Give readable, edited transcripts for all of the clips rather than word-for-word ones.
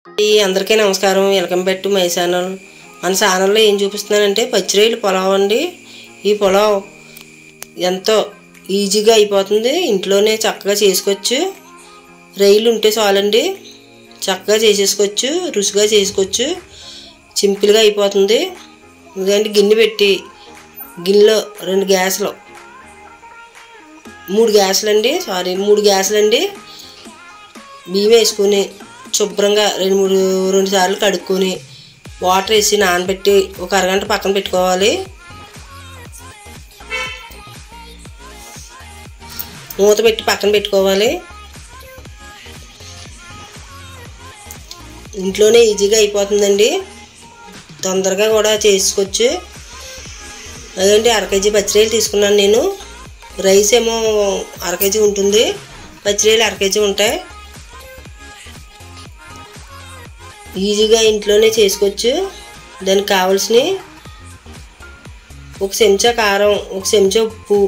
అందరికీ నమస్కారం. Welcome back to my channel. మన ఛానల్లో ఏం చూపిస్తున్నానంటే పచ్చిరొయ్యల పులావ్ అండి. ఈ పులావ్ ఎంతో ఈజీగా అయిపోతుంది, ఇంట్లోనే చక్కగా చేసుకోవచ్చు. రొయ్యలు ఉంటే చాలండి, చక్కగా చేసేసుకోవచ్చు, రుచిగా చేసుకోవచ్చు, సింపుల్గా అయిపోతుంది. ఎందుకంటే గిన్నె పెట్టి గిన్నెలో 3 గ్యాసులండి బియ్యం వేసుకొని శుభ్రంగా 2 సార్లు కడుక్కొని వాటర్ వేసి నానబెట్టి ఒక అరగంట పక్కన పెట్టుకోవాలి. మూత పెట్టి పక్కన పెట్టుకోవాలి. ఇంట్లోనే ఈజీగా అయిపోతుందండి, తొందరగా కూడా చేసుకోవచ్చు. అదేంటి 1/2 కేజీ పచ్చిరొయ్యలు తీసుకున్నాను నేను. రైస్ ఏమో 1/2 కేజీ ఉంటుంది, పచ్చిరొయ్యలు 1/2 కేజీ ఉంటాయి. ఈజీగా ఇంట్లోనే చేసుకోవచ్చు. దానికి కావాల్సినవి 1 చెంచా కారం, 1 చెంచా ఉప్పు,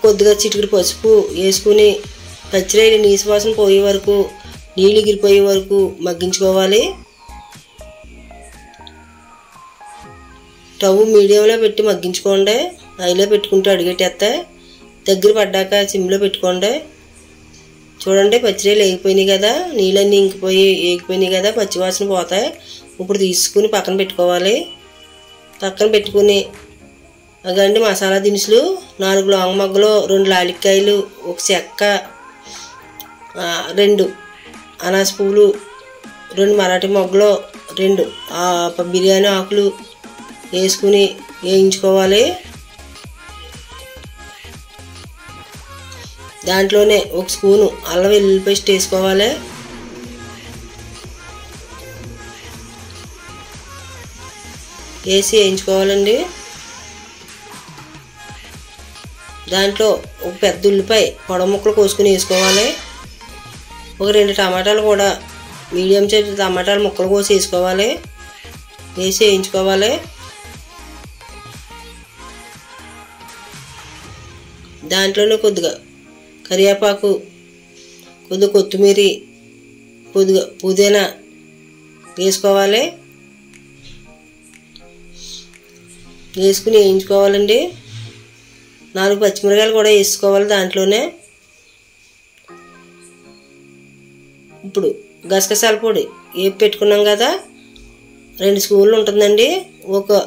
కొద్దిగా చిటికెడు పసుపు వేసుకుని పచ్చిరొయ్యలు నీసు వాసన పోయే వరకు, నీళ్ళు ఎగిరిపోయే వరకు మగ్గించుకోవాలి. స్టవ్ మీడియంలో పెట్టి మగ్గించుకోండి. హైలో పెట్టుకుంటూ అడిగేటేస్తే దగ్గర పడ్డాక సిమ్లో పెట్టుకోండి. చూడండి పచ్చిరొయ్యలు వేగిపోయినాయి కదా, నీళ్ళన్నీ వేగిపోయినాయి కదా, పచ్చివాసన పోతాయి. ఇప్పుడు తీసుకుని పక్కన పెట్టుకోవాలి. పక్కన పెట్టుకుని అగండి మసాలా దినుసులు 4 లవంగ మొగ్గలు, 2 లాలిక్కాయలు, 1 చెక్క, 2 అనాస పువ్వులు, 2 మరాఠీ మొగ్గలు, 2 బిర్యానీ ఆకులు వేసుకుని వేయించుకోవాలి. దాంట్లోనే 1 స్పూను అల్లం వెల్లుల్లి పేస్ట్ వేసుకోవాలి. వేసి వేయించుకోవాలండి. దాంట్లో 1 పెద్ద ఉల్లిపాయ పొడవు ముక్కలు కోసుకుని వేసుకోవాలి. 2 టమాటాలు కూడా మీడియం సైజ్ టమాటాలు ముక్కలు కోసి వేసుకోవాలి. వేసి వేయించుకోవాలి. దాంట్లోనే కొద్దిగా కరివేపాకు, కొద్దిగా కొత్తిమీర, కొద్దిగా పుదీనా వేసుకోవాలి. వేసుకుని వేయించుకోవాలండి. 4 పచ్చిమిరకాయలు కూడా వేసుకోవాలి దాంట్లోనే. ఇప్పుడు గసగసాల పొడి వేపి పెట్టుకున్నాం కదా, 2 స్పూన్లు ఉంటుందండి. 1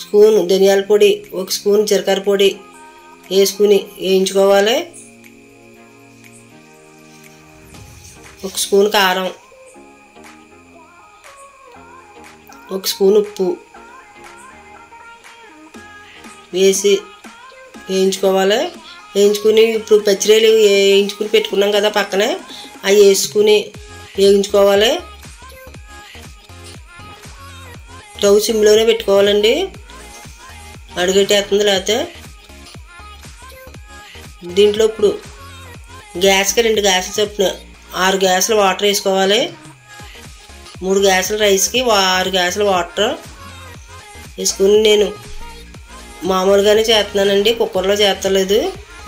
స్పూన్ ధనియాల పొడి, 1 స్పూన్ జీలకర్ర పొడి వేసుకుని వేయించుకోవాలి. 1 స్పూన్ కారం, 1 స్పూన్ ఉప్పు వేసి వేయించుకోవాలి. వేయించుకుని ఇప్పుడు పచ్చిరొయ్యలు వేయించుకుని పెట్టుకున్నాం కదా పక్కనే, అవి వేసుకుని వేయించుకోవాలి. స్టవ్ సిమ్లోనే పెట్టుకోవాలండి, అడుగెట్టేస్తుంది లేకపోతే. దీంట్లో ఇప్పుడు గ్యాస్కి 2 గ్యాసులు చొప్పున 6 గ్యాసులు వాటర్ వేసుకోవాలి. 3 గ్యాసుల రైస్కి 6 గ్యాసుల వాటర్ వేసుకుని నేను మామూలుగానే చేస్తున్నానండి, కుక్కర్లో చేస్తలేదు.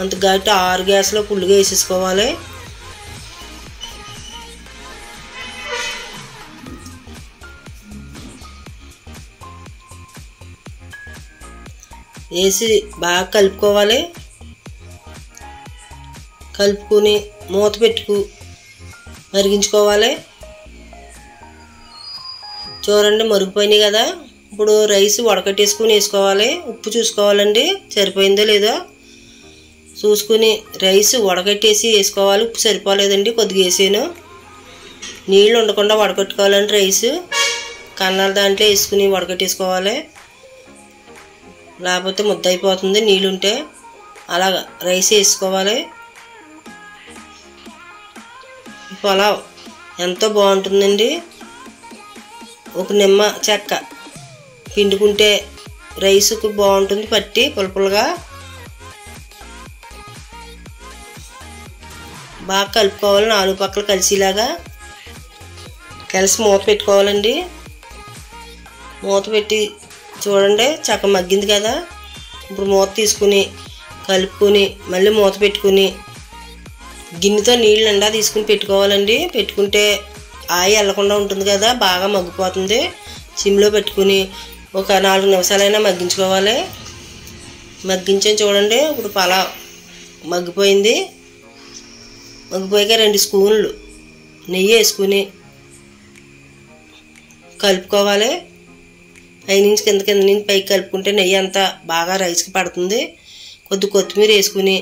అంత కాబట్టి 6 గ్యాసులో ఫుల్గా వేసేసుకోవాలి. వేసి బాగా కలుపుకోవాలి. కలుపుకొని మూత పెట్టుకు మరిగించుకోవాలి. చూడండి మరిగిపోయినాయి కదా. ఇప్పుడు రైస్ వడకట్టేసుకుని వేసుకోవాలి. ఉప్పు చూసుకోవాలండి సరిపోయిందో లేదో చూసుకుని రైస్ వడకట్టేసి వేసుకోవాలి. ఉప్పు సరిపోలేదండి, కొద్దిగా వేసాను. నీళ్ళు ఉండకుండా వడకట్టుకోవాలండి రైస్. కన్నాల దాంట్లో వేసుకుని వడకట్టేసుకోవాలి, లేకపోతే ముద్ద అయిపోతుంది నీళ్ళుంటే. అలాగా రైస్ వేసుకోవాలి. పులావ్ ఎంతో బాగుంటుందండి. 1 నిమ్మ చెక్క పిండుకుంటే రైస్కు బాగుంటుంది, పట్టి పులుపులుగా. బాగా కలుపుకోవాలి, 4 పక్కలు కలిసిలాగా కలిసి మూత పెట్టుకోవాలండి. మూత పెట్టి చూడండి చక్క మగ్గింది కదా. ఇప్పుడు మూత తీసుకుని కలుపుకొని మళ్ళీ మూత పెట్టుకుని గిన్నెతో నీళ్ళు నిండా తీసుకుని పెట్టుకోవాలండి. పెట్టుకుంటే ఆయి వెళ్ళకుండా ఉంటుంది కదా, బాగా మగ్గిపోతుంది. సిమ్లో పెట్టుకుని ఒక 4 నిమిషాలైనా మగ్గించుకోవాలి. మగ్గించని చూడండి. ఇప్పుడు పలావ్ మగ్గిపోయింది. మగ్గిపోయాక 2 స్పూన్లు నెయ్యి వేసుకుని కలుపుకోవాలి. పైనుంచి కింద నుంచి పైకి కలుపుకుంటే నెయ్యి అంతా బాగా రైస్కి పడుతుంది. కొద్ది కొత్తిమీర వేసుకుని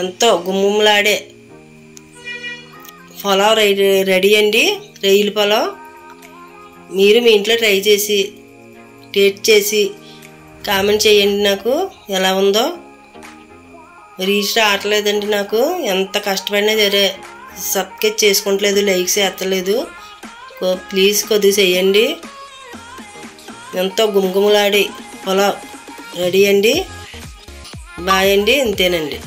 ఎంతో గుమ్మలాడే పులావ్ రెడీ అండి. రొయ్యల పులావ్. మీరు మీ ఇంట్లో ట్రై చేసి టేస్ట్ చేసి కామెంట్ చేయండి నాకు ఎలా ఉందో. రీచ్ రావట్లేదండి నాకు. ఎంత కష్టపడినా సరే సబ్స్క్రైబ్ చేసుకోవట్లేదు, లైక్స్ ఎత్తలేదు. ప్లీజ్ కొద్దిగా చేయండి. ఎంతో గుమగుమలాడి పులావ్ రెడీ అండి. బాయ్ అండి. ఇంతేనండి.